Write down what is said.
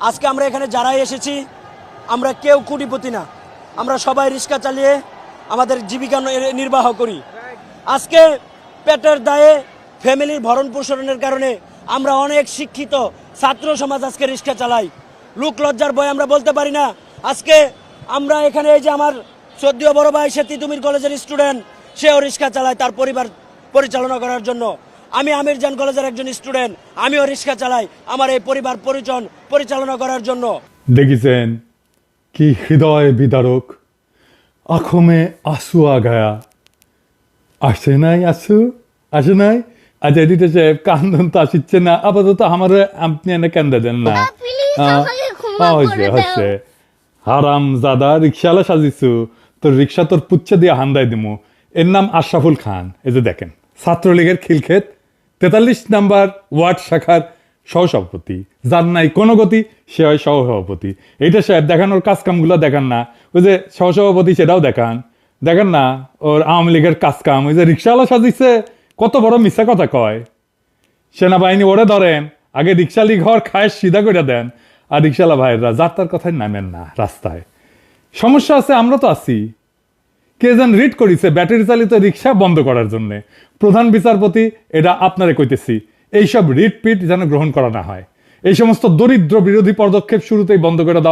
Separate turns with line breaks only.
আজকে আমরা এখানে যারাই এসেছি আমরা কেউ কোটিপতি না, আমরা সবাই রিক্সা চালিয়ে আমাদের জীবিকা নির্বাহ করি। আজকে পেটের দায়ে ফ্যামিলির ভরণ পোষণের কারণে আমরা অনেক শিক্ষিত ছাত্র সমাজ আজকে রিক্সা চালাই। লোক লজ্জার ভয় আমরা বলতে পারি না। আজকে আমরা এখানে এই যে আমার শ্রদ্ধেয় বড় ভাই, সে তিতুমির কলেজের স্টুডেন্ট, সেও রিক্সা চালায় তার পরিবার পরিচালনা করার জন্য। আমি আমিরজান কলেজের একজন স্টুডেন্ট, আমিও রিক্সা চালাই আমার এই পরিবার পরিচালনা করার জন্য।
দেখেছেন কি হৃদয় বিদারক, আখমে আসু আগায়া। আসে নাই আসু, আসে নাই। আচ্ছা এডিটর সাহেব কান্দন তো আসিচ্ছে না, আপাতত আমার আপনি এনে কেন্দে দেন না। হচ্ছে হারাম জাদা রিক্সাওয়ালা সাজিছু, তোর রিক্সা তোর পুচ্ছে দিয়ে হান্দাই দিমু। এর নাম আশরাফুল খান। এই যে দেখেন, ছাত্রলীগের খিলক্ষেত 43 নাম্বার ওয়ার্ড শাখার সহসভাপতি, যার নাই কোনো গতি সে হয় সহসভাপতি। এইটা সাহেব দেখানোর কাজকামগুলো দেখান না, ওই যে সহসভাপতি সেটাও দেখান না ওর আওয়ামী লীগের কাজকাম। ওই যে রিক্সাওয়ালা সাজিছে, কত বড় মিথ্যা কথা কয়। সেনাবাহিনী ওরে ধরেন, আগে রিক্সালি ঘর খায় সিধা করে দেন, আর রিক্সাওয়ালা ভাইয়েরা যার তার কথায় নামেন না রাস্তায়। সমস্যা আছে, আমরা তো আছি। কে যেন রিট করিছে ব্যাটারি চালিত রিক্সা বন্ধ করার জন্য। প্রধান বিচারপতি, এটা আপনারে কইতেছি, এইসব রিট পিট যেন গ্রহণ করা না হয়। এই সমস্ত দরিদ্র বিরোধী পদক্ষেপ শুরুতেই বন্ধ করে দাও।